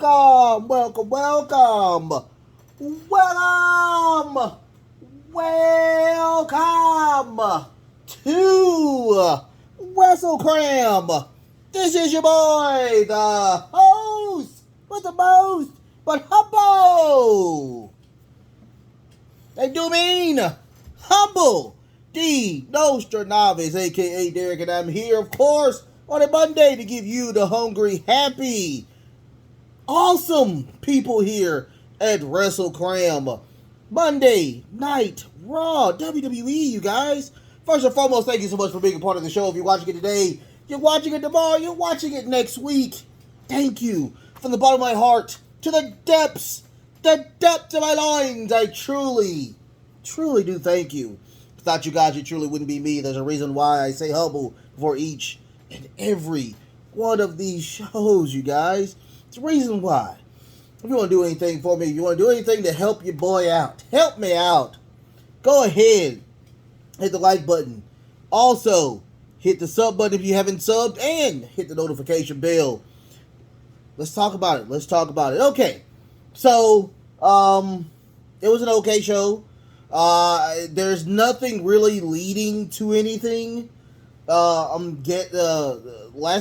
welcome, welcome, welcome, welcome, welcome to Wrestle Cram. This is your boy, the host with the most, but humble. They do mean humble. The Nostra Novice, aka Derek, and I'm here, of course, on a Monday to give you the hungry, happy, awesome people here at Wrestle Cram. Monday Night Raw, WWE, you guys. First and foremost, thank you so much for being a part of the show. If you're watching it today, you're watching it tomorrow, you're watching it next week. Thank you from the bottom of my heart to the depths of my loins. I truly do thank you. Without you guys, it truly wouldn't be me. There's a reason why I say humble for each and every one of these shows, you guys. It's a reason why. If you want to do anything for me, if you want to do anything to help your boy out, help me out, go ahead, hit the like button. Also, hit the sub button if you haven't subbed, and hit the notification bell. Let's talk about it. Okay, so, it was an okay show. There's nothing really leading to anything. Last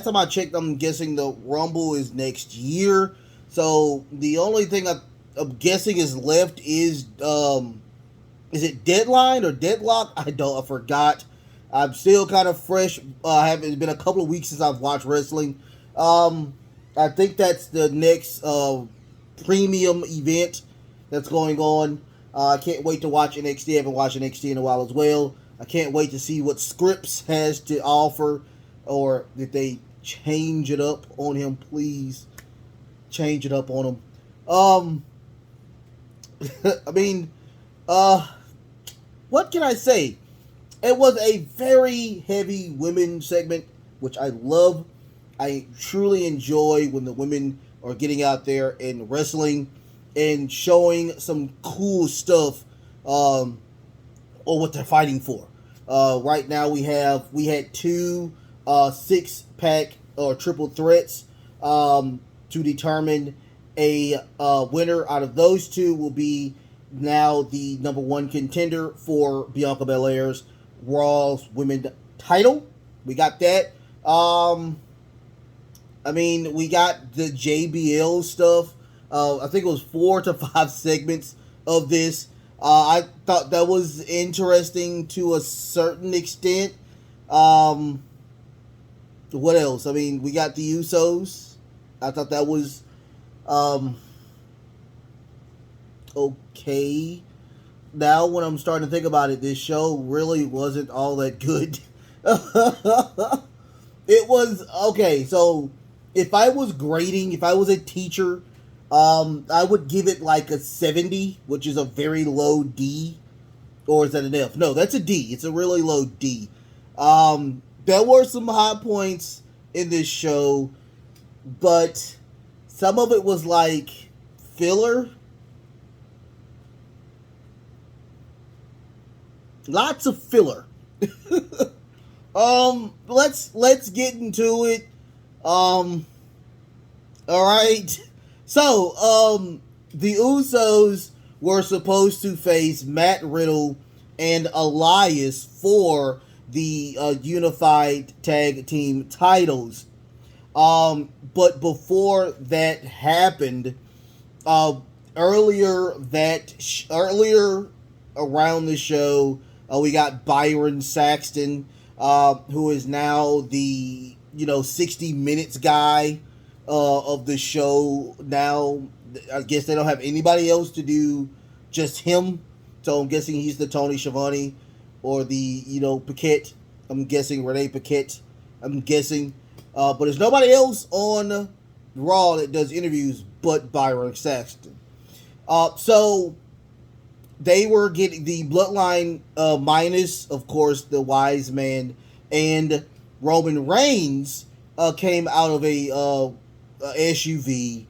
time I checked, I'm guessing the Rumble is next year. So the only thing I'm guessing is left is it Deadline or Deadlock? I forgot. I'm still kind of fresh. It's been a couple of weeks since I've watched wrestling. I think that's the next premium event that's going on. I can't wait to watch NXT. I haven't watched NXT in a while as well. I can't wait to see what Scripps has to offer, or if they change it up on him. Please change it up on him. What can I say? It was a very heavy women segment, which I love. I truly enjoy when the women are getting out there and wrestling and showing some cool stuff or what they're fighting for. Right now we had two 6-pack or triple threats to determine a winner. Out of those two will be now the number one contender for Bianca Belair's Raw's Women's title. We got that. We got the JBL stuff. I think it was 4 to 5 segments of this. I thought that was interesting to a certain extent. What else? We got the Usos. I thought that was okay. Now, when I'm starting to think about it, this show really wasn't all that good. It was okay. So, if I was grading, if I was a teacher, I would give it like a 70, which is a very low D. Or is that an F? No, that's a D. It's a really low D. There were some high points in this show, but some of it was like filler. Lots of filler. Let's get into it. All right. So, the Usos were supposed to face Matt Riddle and Elias for the unified tag team titles. But before that happened, earlier around the show, we got Byron Saxton, who is now the 60 Minutes guy of the show now. I guess they don't have anybody else to do, just him. So I'm guessing he's the Tony Schiavone or the Paquette. I'm guessing Renee Paquette. I'm guessing, but there's nobody else on Raw that does interviews but Byron Saxton. So they were getting the Bloodline minus, of course, the Wise Man and Roman Reigns came out of a SUV,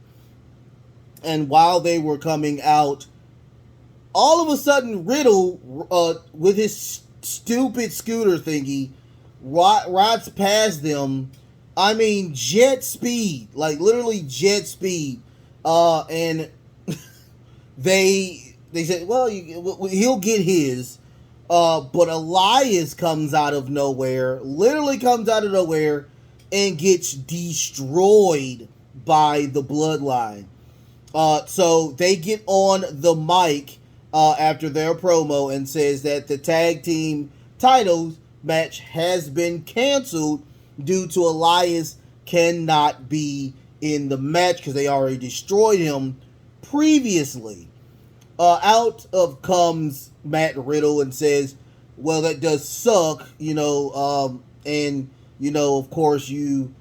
and while they were coming out, all of a sudden Riddle, with his stupid scooter thingy, rides past them. Jet speed, like literally jet speed, And they said, well, he'll get his. But Elias comes out of nowhere, literally comes out of nowhere, and gets destroyed by the Bloodline. So they get on the mic after their promo and says that the tag team titles match has been canceled due to Elias cannot be in the match because they already destroyed him previously. Out of comes Matt Riddle and says, well, that does suck, and, of course, you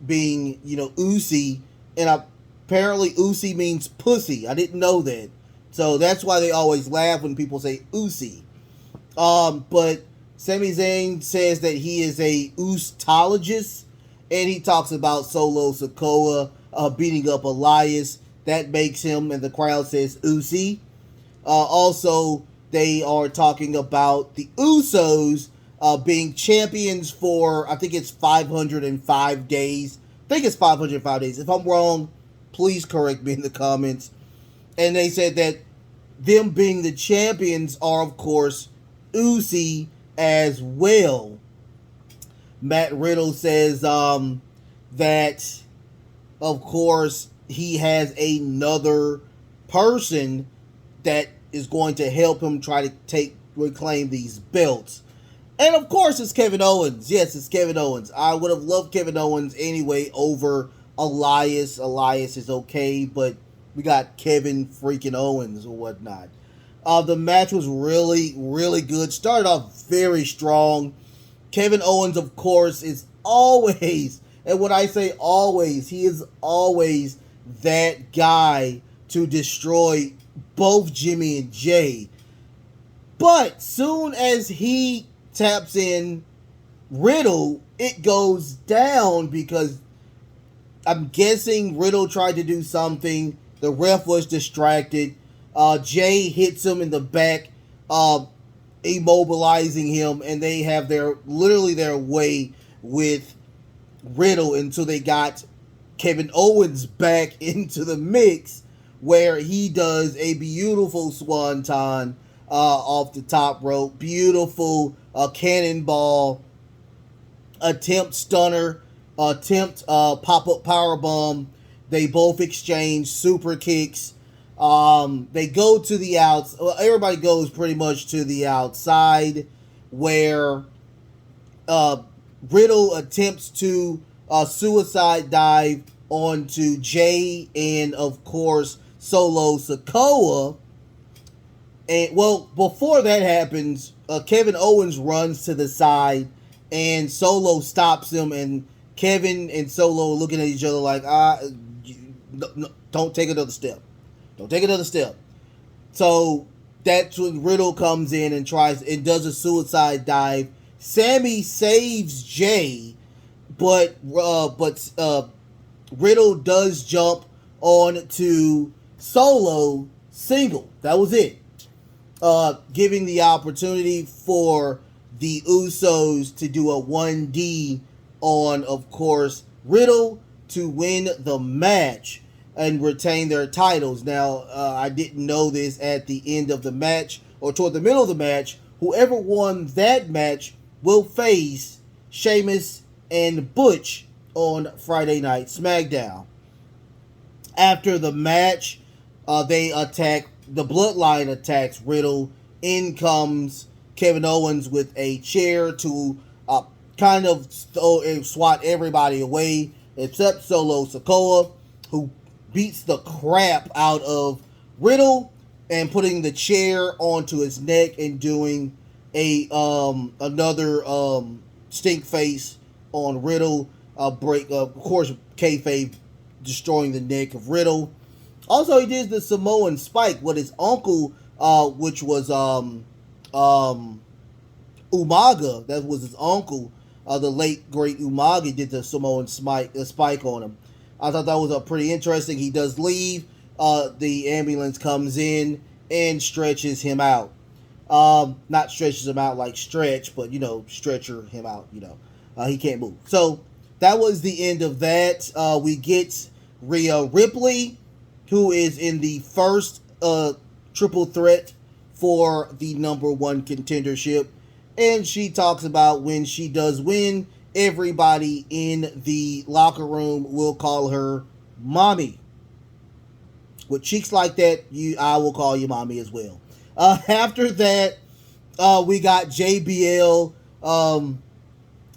being, Usi, and apparently Usi means pussy. I didn't know that. So that's why they always laugh when people say Usi. But Sami Zayn says that he is a Ustologist, and he talks about Solo Sikoa beating up Elias. That makes him, and the crowd says, Usi. Also, they are talking about the Usos being champions for, I think it's 505 days. I think it's 505 days. If I'm wrong, please correct me in the comments. And they said that them being the champions are, of course, Usi as well. Matt Riddle says that, of course, he has another person that is going to help him try to reclaim these belts. And of course it's Kevin Owens. Yes, it's Kevin Owens. I would have loved Kevin Owens anyway over Elias. Elias is okay, but we got Kevin freaking Owens or whatnot. The match was really, really good. Started off very strong. Kevin Owens, of course, is always, and when I say always, he is always that guy to destroy both Jimmy and Jay. But soon as he taps in Riddle, it goes down because I'm guessing Riddle tried to do something. The ref was distracted. Jay hits him in the back, immobilizing him, and they have their way with Riddle until they got Kevin Owens back into the mix, where he does a beautiful swanton off the top rope. Beautiful cannonball, attempt stunner, attempt pop-up powerbomb. They both exchange super kicks. They go to the outs. Well, everybody goes pretty much to the outside, where Riddle attempts to suicide dive onto Jay and, of course, Solo Sikoa. And, well, before that happens, Kevin Owens runs to the side, and Solo stops him, and Kevin and Solo are looking at each other like, no, don't take another step. Don't take another step. So that's when Riddle comes in and does a suicide dive. Sammy saves Jay, but Riddle does jump on to Solo single. That was it. Giving the opportunity for the Usos to do a 1D on, of course, Riddle to win the match and retain their titles. Now, I didn't know this at the end of the match or toward the middle of the match. Whoever won that match will face Sheamus and Butch on Friday Night SmackDown. After the match, the Bloodline attacks Riddle. In comes Kevin Owens with a chair to kind of swat everybody away except Solo Sikoa, who beats the crap out of Riddle and putting the chair onto his neck and doing another stink face on Riddle. Of course, kayfabe destroying the neck of Riddle. Also, he did the Samoan Spike with his uncle, which was Umaga. That was his uncle. The late great Umaga did the Samoan spike on him. I thought that was pretty interesting. He does leave. The ambulance comes in and stretches him out. Not stretches him out like stretch, but, stretcher him out, he can't move. So that was the end of that. We get Rhea Ripley who is in the first triple threat for the number one contendership. And she talks about when she does win, everybody in the locker room will call her mommy. With cheeks like that, I will call you mommy as well. After that, we got JBL.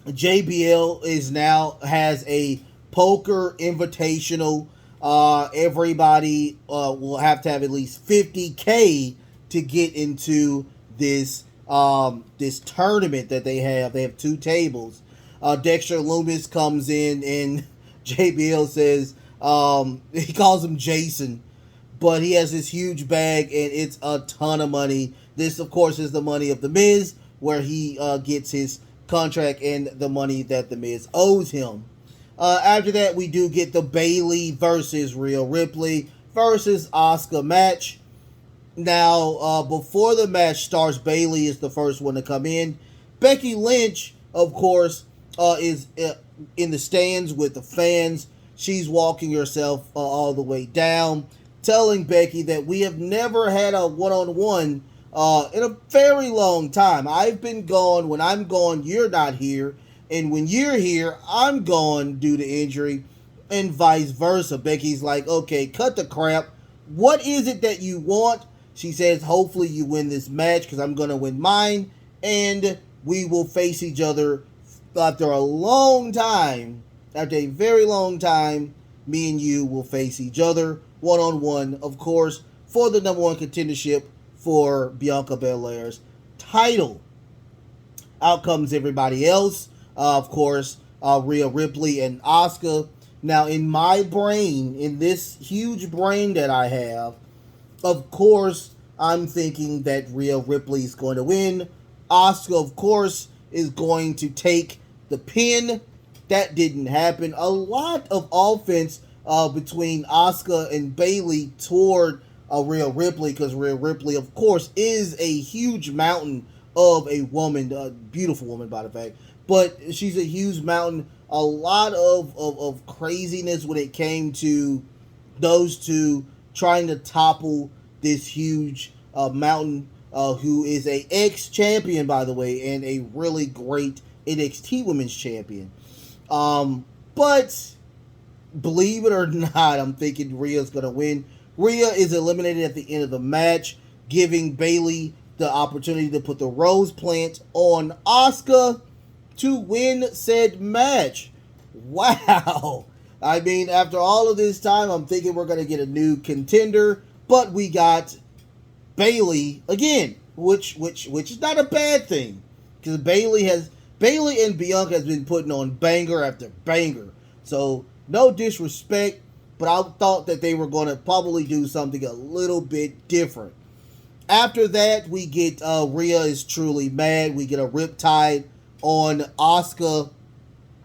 JBL is now has a poker invitational. Everybody will have to have at least 50K to get into this this tournament that they have. They have 2 tables. Dexter Loomis comes in and JBL says he calls him Jason, but he has this huge bag and it's a ton of money. This, of course, is the money of The Miz, where he gets his contract and the money that The Miz owes him. After that, we do get the Bayley versus Rhea Ripley versus Asuka match. Now, before the match starts, Bayley is the first one to come in. Becky Lynch, of course, is in the stands with the fans. She's walking herself all the way down, telling Becky that we have never had a one-on-one in a very long time. I've been gone. When I'm gone, you're not here. And when you're here, I'm gone due to injury, and vice versa. Becky's like, okay, cut the crap. What is it that you want? She says, hopefully you win this match because I'm going to win mine. And we will face each other after a long time. After a very long time, me and you will face each other one-on-one, of course, for the number one contendership for Bianca Belair's title. Out comes everybody else. Of course, Rhea Ripley and Asuka. Now, in my brain, in this huge brain that I have, of course, I'm thinking that Rhea Ripley is going to win. Asuka, of course, is going to take the pin. That didn't happen. A lot of offense between Asuka and Bayley toward Rhea Ripley, because Rhea Ripley, of course, is a huge mountain of a woman, a beautiful woman, by the fact. But she's a huge mountain. A lot of craziness when it came to those two trying to topple this huge mountain, who is a ex-champion, by the way, and a really great NXT Women's Champion. But believe it or not, I'm thinking Rhea's going to win. Rhea is eliminated at the end of the match, giving Bayley the opportunity to put the rose plant on Asuka to win said match. Wow. I mean, after all of this time, I'm thinking we're going to get a new contender, but we got Bayley again, which is not a bad thing, because Bayley and Bianca has been putting on banger after banger. So, no disrespect, but I thought that they were going to probably do something a little bit different. After that, we get Rhea is truly mad. We get a riptide on Asuka,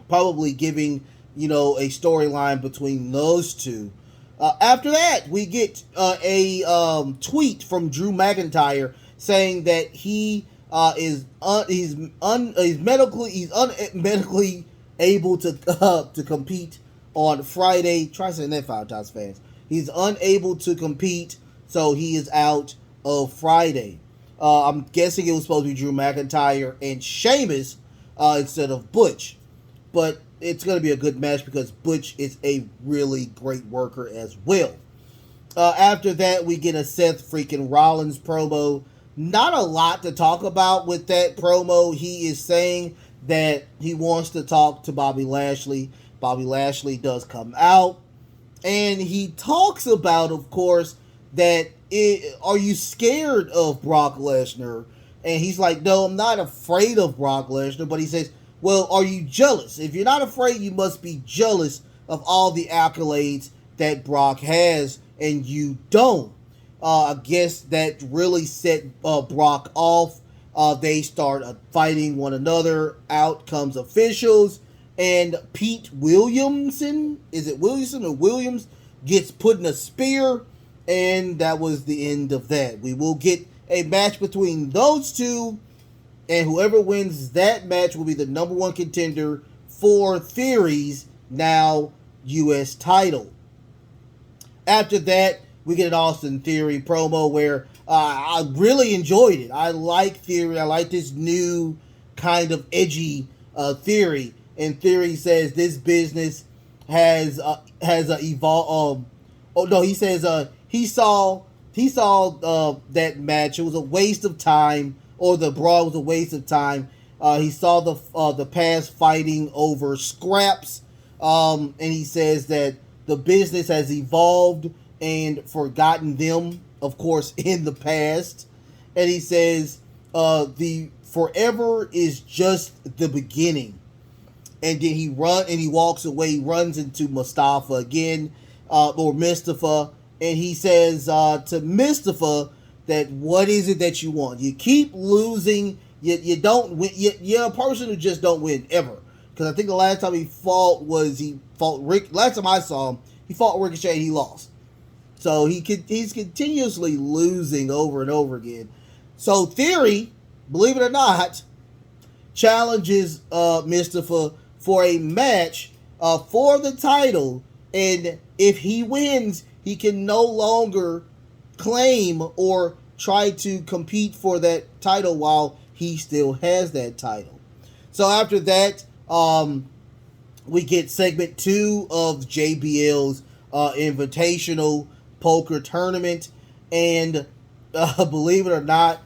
probably giving, a storyline between those two. After that, we get a tweet from Drew McIntyre saying that he's medically able to compete on Friday. Try saying that 5 times fast. He's unable to compete, so he is out of Friday. I'm guessing it was supposed to be Drew McIntyre and Sheamus instead of Butch. But it's going to be a good match because Butch is a really great worker as well. After that, we get a Seth freaking Rollins promo. Not a lot to talk about with that promo. He is saying that he wants to talk to Bobby Lashley. Bobby Lashley does come out. And he talks about, of course, that are you scared of Brock Lesnar? And he's like, no, I'm not afraid of Brock Lesnar. But he says, well, are you jealous? If you're not afraid, you must be jealous of all the accolades that Brock has, and you don't. I guess that really set Brock off. They start fighting one another. Out comes officials, and Pete Williamson, is it Williamson or Williams, gets put in a spear, and that was the end of that. We will get a match between those two, and whoever wins that match will be the number one contender for Theory's now U.S. title. After that, we get an Austin Theory promo where I really enjoyed it. I like Theory. I like this new kind of edgy Theory. And Theory says this business has evolved. Oh no, he says he saw that match. It was a waste of time, or the brawl was a waste of time. He saw the past fighting over scraps, and he says that the business has evolved and forgotten them, of course, in the past. And he says the forever is just the beginning. And then he walks away. He runs into Mustafa again, or Mustafa, and he says to Mustafa that what is it that you want? You keep losing. You don't win. You're a person who just don't win ever. Because I think the last time he fought Rick. Last time I saw him, he fought Ricochet and he lost. So he's continuously losing over and over again. So Theory, believe it or not, challenges Mustafa for a match for the title, and if he wins, he can no longer claim or try to compete for that title while he still has that title. So after that, we get segment 2 of JBL's Invitational Poker Tournament, and believe it or not,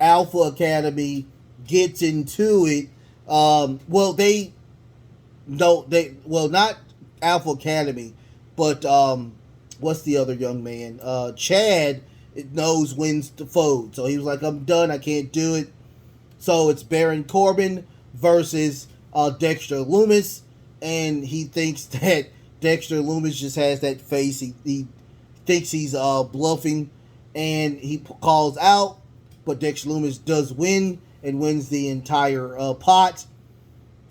Alpha Academy gets into it. Not Alpha Academy, but what's the other young man? Chad knows when's to fold. So he was like, I'm done, I can't do it. So it's Baron Corbin versus Dexter Lumis, and he thinks that Dexter Lumis just has that face. He thinks he's bluffing, and he calls out, but Dexter Lumis does win and wins the entire pot.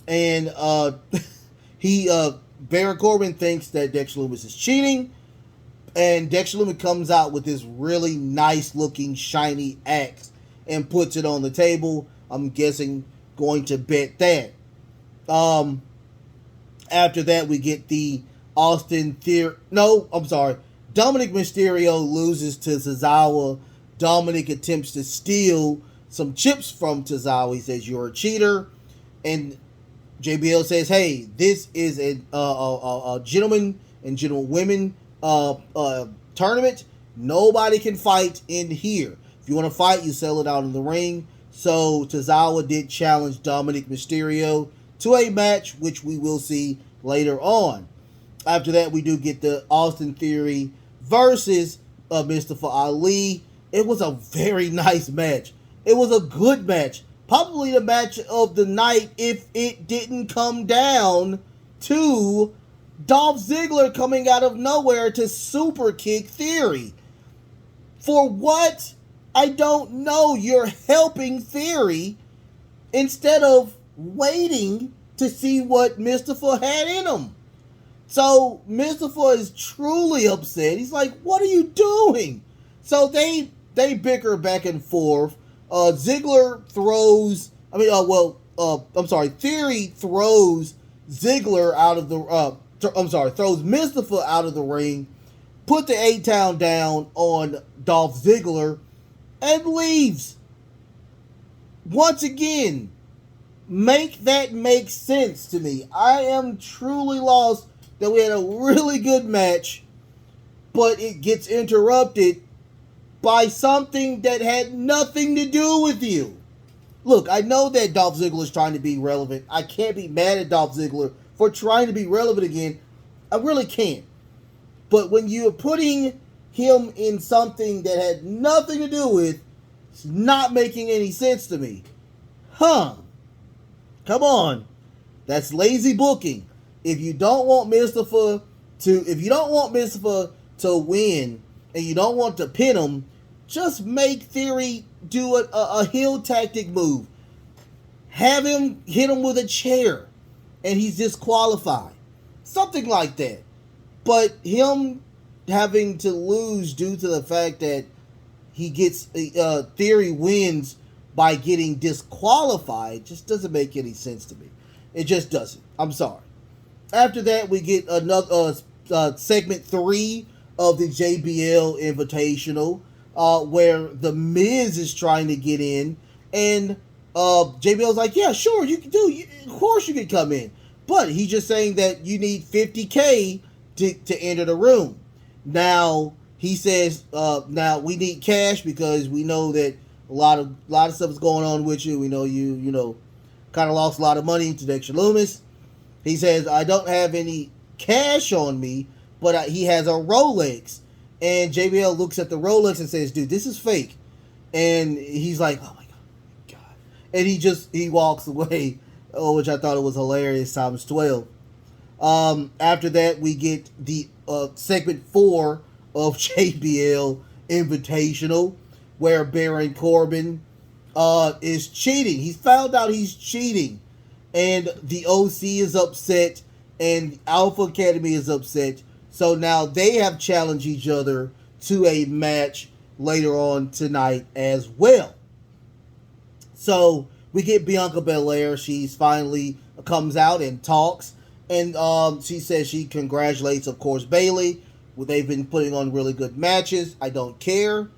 And Baron Corbin thinks that Dexter Lumis is cheating, and Dexter Lumis comes out with this really nice looking shiny axe and puts it on the table. I'm guessing going to bet that. After that, we get the Dominic Mysterio loses to Zazawa. Dominic attempts to steal some chips from Zazawa. He says, you're a cheater. And JBL says, hey, this is a gentleman and gentlewomen tournament. Nobody can fight in here. If you want to fight, you sell it out in the ring. So Zazawa did challenge Dominic Mysterio to a match, which we will see later on. After that, we do get the Austin Theory versus Mustafa Ali. It was a very nice match. It was a good match. Probably the match of the night if it didn't come down to Dolph Ziggler coming out of nowhere to super kick Theory. For what? I don't know. You're helping Theory instead of waiting to see what Mustafa had in him. So Mustafa is truly upset. He's like, what are you doing? So they bicker back and forth. Theory throws Ziggler out of the, throws Mustafa out of the ring, put the 8-count down on Dolph Ziggler, and leaves. Once again, make that make sense to me. I am truly lost that we had a really good match, but it gets interrupted by something that had nothing to do with you. Look, I know that Dolph Ziggler is trying to be relevant. I can't be mad at Dolph Ziggler for trying to be relevant again. I really can't. But when you're putting him in something that had nothing to do with, it's not making any sense to me. Come on. That's lazy booking. If you don't want Mustafa to win and you don't want to pin him, just make Theory do a heel tactic move. Have him hit him with a chair and he's disqualified. Something like that. But him having to lose due to the fact that he gets Theory wins by getting disqualified just doesn't make any sense to me. It just doesn't. I'm sorry. After that, we get another segment 3 of the JBL Invitational, where the Miz is trying to get in, and JBL's like, yeah, sure, you can do. Of course, you can come in, but he's just saying that you need $50K to enter the room. Now he says, now we need cash because we know that a lot of stuff is going on with you. We know you kind of lost a lot of money to Dexter Lumis. He says, I don't have any cash on me, but he has a Rolex. And JBL looks at the Rolex and says, dude, this is fake. And he's like, oh my God. And he walks away, which I thought it was hilarious, times 12. After that, we get the segment 4 of JBL Invitational, where Baron Corbin is cheating. He's found out he's cheating. And the OC is upset, and Alpha Academy is upset. So now they have challenged each other to a match later on tonight as well. So we get Bianca Belair. She's finally comes out and talks. And she says she congratulates, of course, Bayley. They've been putting on really good matches. I don't care.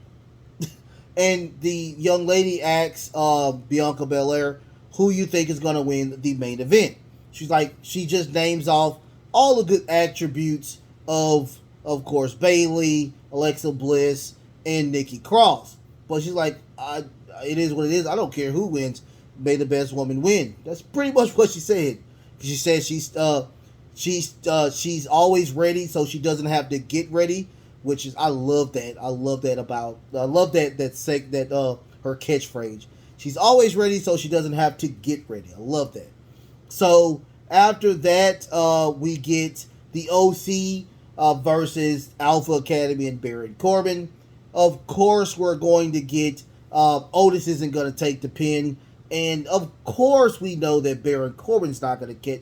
And the young lady asks Bianca Belair, who you think is going to win the main event. She's like, she just names off all the good attributes of course, Bayley, Alexa Bliss, and Nikki Cross. But she's like, it is what it is. I don't care who wins. May the best woman win. That's pretty much what she said. She says she's always ready, so she doesn't have to get ready. Which is, I love that. I love that her catchphrase. She's always ready, so she doesn't have to get ready. I love that. So after that, we get the OC versus Alpha Academy and Baron Corbin. Of course, we're going to get Otis isn't going to take the pin, and of course, we know that Baron Corbin's not going to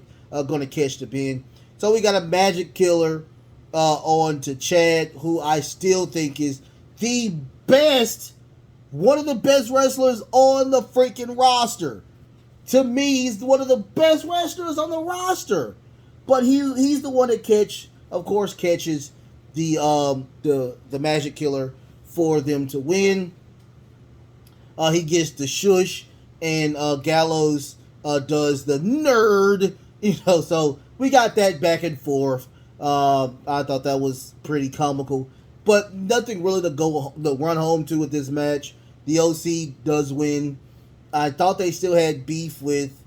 catch the pin. So we got a Magic Killer on to Chad, who I still think is the best, one of the best wrestlers on the freaking roster. To me, he's one of the best wrestlers on the roster. But he's the one that catches the Magic Killer for them to win. He gets the shush, and Gallows does the nerd. So we got that back and forth. I thought that was pretty comical, but nothing really to run home to with this match. The OC does win. I thought they still had beef with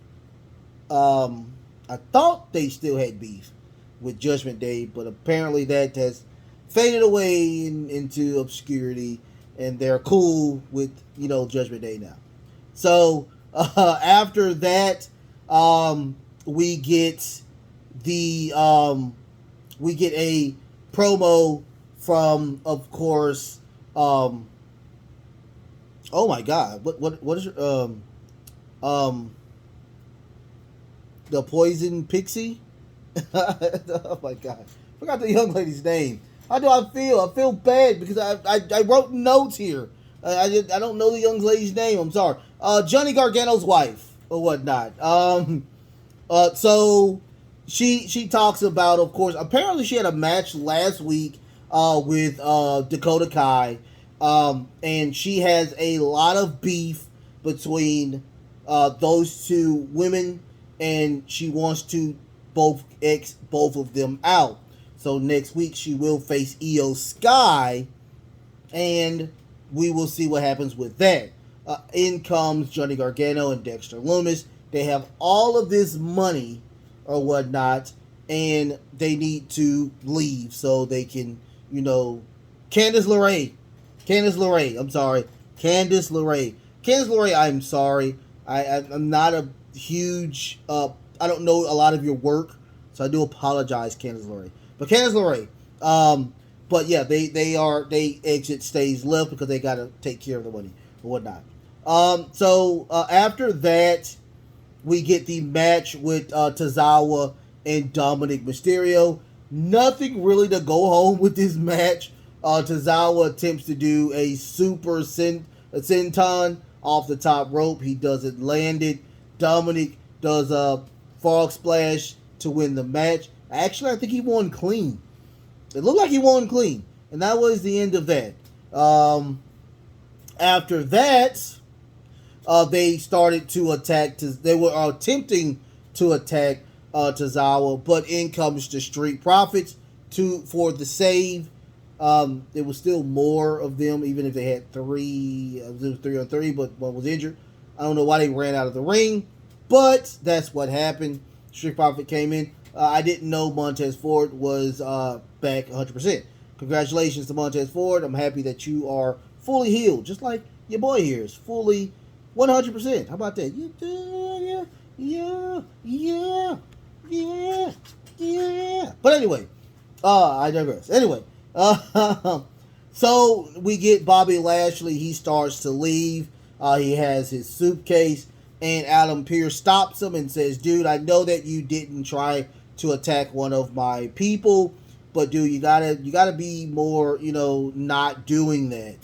Judgment Day, but apparently that has faded away into obscurity, and they're cool with Judgment Day now. So after that, we get a promo from, of course, oh my God, what is your, the Poison Pixie? Oh my God, forgot the young lady's name. How do I feel? I feel bad because I wrote notes here. I don't know the young lady's name. I'm sorry. Johnny Gargano's wife or whatnot. So she talks about, of course, apparently she had a match last week with Dakota Kai, and she has a lot of beef between those two women, and she wants to X both of them out. So next week she will face Io Sky, and we will see what happens with that. In comes Johnny Gargano and Dexter Lumis. They have all of this money or whatnot, and they need to leave so they can, Candice LeRae, I'm sorry. Candice LeRae, I'm sorry. I'm not a huge, I don't know a lot of your work, so I do apologize, Candice LeRae. But Candice LeRae, but yeah, they exit stage left because they got to take care of the money or whatnot. So after that, we get the match with Zazawa and Dominic Mysterio. Nothing really to go home with this match. Zazawa attempts to do a super senton off the top rope. He doesn't land it. Dominic does a frog splash to win the match. Actually, I think he won clean. It looked like he won clean, and that was the end of that. After that, they started to attack. They were attempting to attack Zazawa, but in comes the Street Profits for the save. There was still more of them, even if they had three. It was 3-on-3, but one was injured. I don't know why they ran out of the ring, but that's what happened. Street Profit came in. I didn't know Montez Ford was back 100%. Congratulations to Montez Ford. I'm happy that you are fully healed, just like your boy here is fully 100%. How about that? Yeah. But anyway, I digress. Anyway, so we get Bobby Lashley. He starts to leave. He has his suitcase, and Adam Pearce stops him and says, "Dude, I know that you didn't try to attack one of my people, but dude, you gotta be more, not doing that."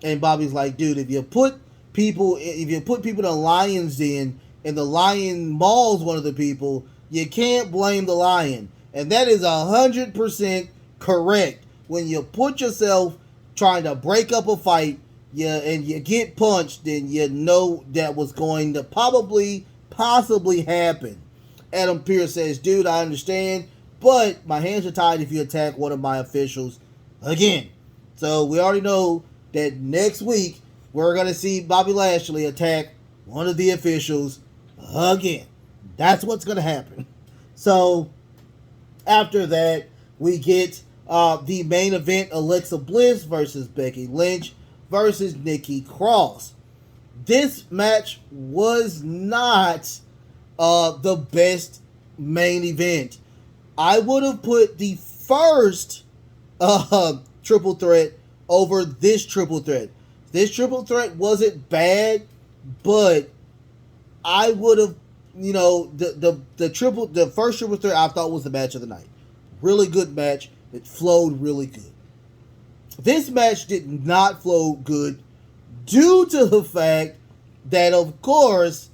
And Bobby's like, "Dude, if you put people in the lion's den and the lion mauls one of the people, you can't blame the lion." And that is 100% correct. When you put yourself trying to break up a fight, and you get punched, then you know that was going to possibly happen. Adam Pearce says, "Dude, I understand, but my hands are tied if you attack one of my officials again." So we already know that next week we're going to see Bobby Lashley attack one of the officials again. That's what's going to happen. So after that, we get the main event, Alexa Bliss versus Becky Lynch versus Nikki Cross. This match was not the best main event. I would have put the first triple threat over this triple threat. This triple threat wasn't bad, but I would have, the first triple threat I thought was the match of the night. Really good match. It flowed really good. This match did not flow good due to the fact that, of course,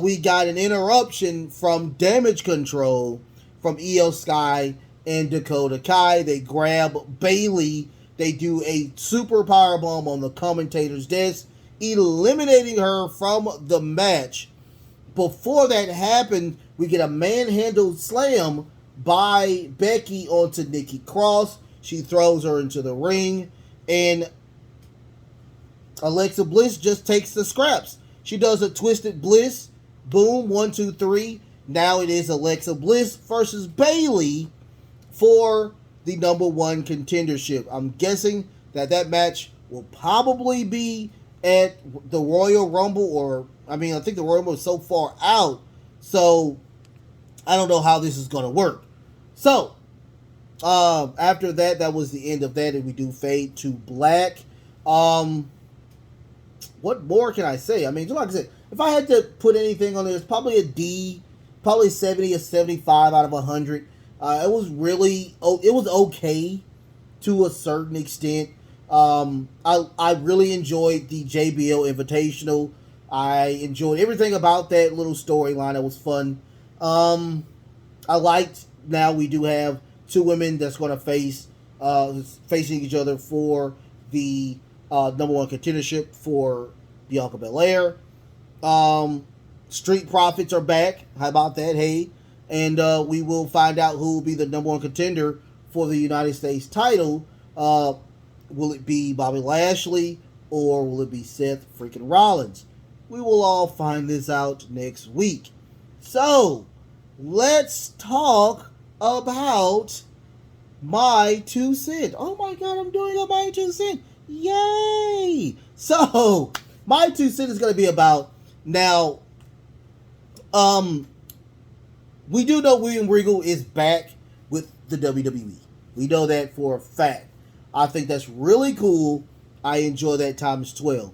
we got an interruption from Damage Control from Io Sky and Dakota Kai. They grab Bayley. They do a super powerbomb on the commentator's desk, eliminating her from the match. Before that happened, we get a manhandle slam by Becky onto Nikki Cross. She throws her into the ring, and Alexa Bliss just takes the scraps. She does a twisted Bliss. Boom, 1, 2, 3. Now it is Alexa Bliss versus Bayley for the number one contendership. I'm guessing that match will probably be at the Royal Rumble, I think the Royal Rumble is so far out, so I don't know how this is going to work. So, after that was the end of that, and we do fade to black. What more can I say? Like I said, if I had to put anything on there, it's probably a D, probably 70 or 75 out of 100. It was okay to a certain extent. I really enjoyed the JBL Invitational. I enjoyed everything about that little storyline. It was fun. I liked, now we do have two women that's going to facing each other for the number one contendership for Bianca Belair. Street Profits are back. How about that? Hey. And we will find out who will be the number one contender for the United States title. Will it be Bobby Lashley or will it be Seth freaking Rollins? We will all find this out next week. So, let's talk about my 2 cents. Oh my god, I'm doing a my 2 cents. Yay! So, my 2 cents is going to be about, now, we do know William Regal is back with the WWE. We know that for a fact. I think that's really cool. I enjoy that times 12.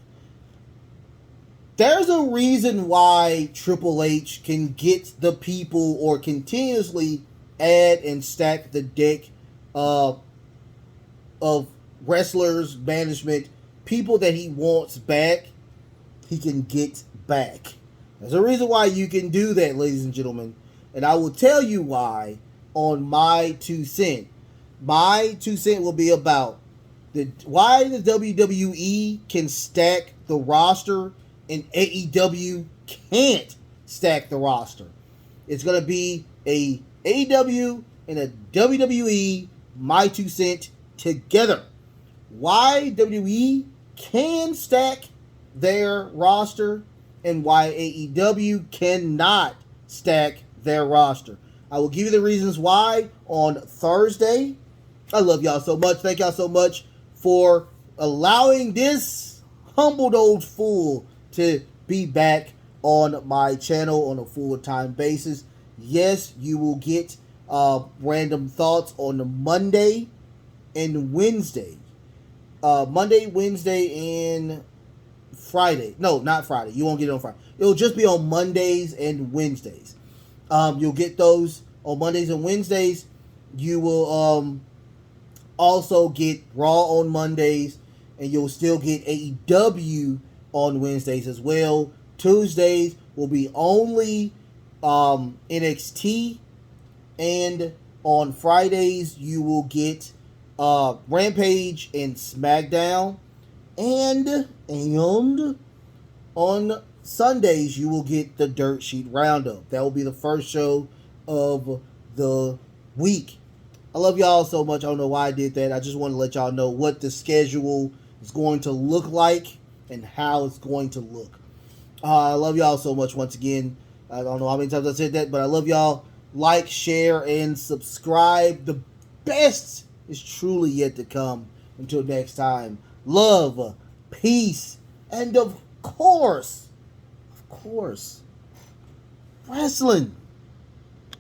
There's a reason why Triple H can get the people or continuously add and stack the deck of wrestlers, management, people that he wants back, he can get back. There's a reason why you can do that, ladies and gentlemen. And I will tell you why on my 2 cents. my 2 cents will be about why the WWE can stack the roster and AEW can't stack the roster. It's going to be a AEW and a WWE, my 2 cents, together. Why WWE can stack their roster and why AEW cannot stack their roster. I will give you the reasons why on Thursday. I love y'all so much. Thank y'all so much for allowing this humbled old fool to be back on my channel on a full-time basis. Yes, you will get random thoughts on the Monday and Wednesday. Monday, Wednesday, and Friday. No, not Friday. You won't get it on Friday. It'll just be on Mondays and Wednesdays. You'll get those on Mondays and Wednesdays. You will also get Raw on Mondays, and you'll still get AEW on Wednesdays as well. Tuesdays will be only NXT, and on Fridays you will get Rampage and SmackDown, and on Sundays you will get the Dirt Sheet Roundup. That will be the first show of the week. I love y'all so much. I don't know why I did that. I just want to let y'all know what the schedule is going to look like and how it's going to look. I love y'all so much once again. I don't know how many times I said that, but I love y'all. Like, share, and subscribe. The best is truly yet to come. Until next time, love, peace, and of course, wrestling.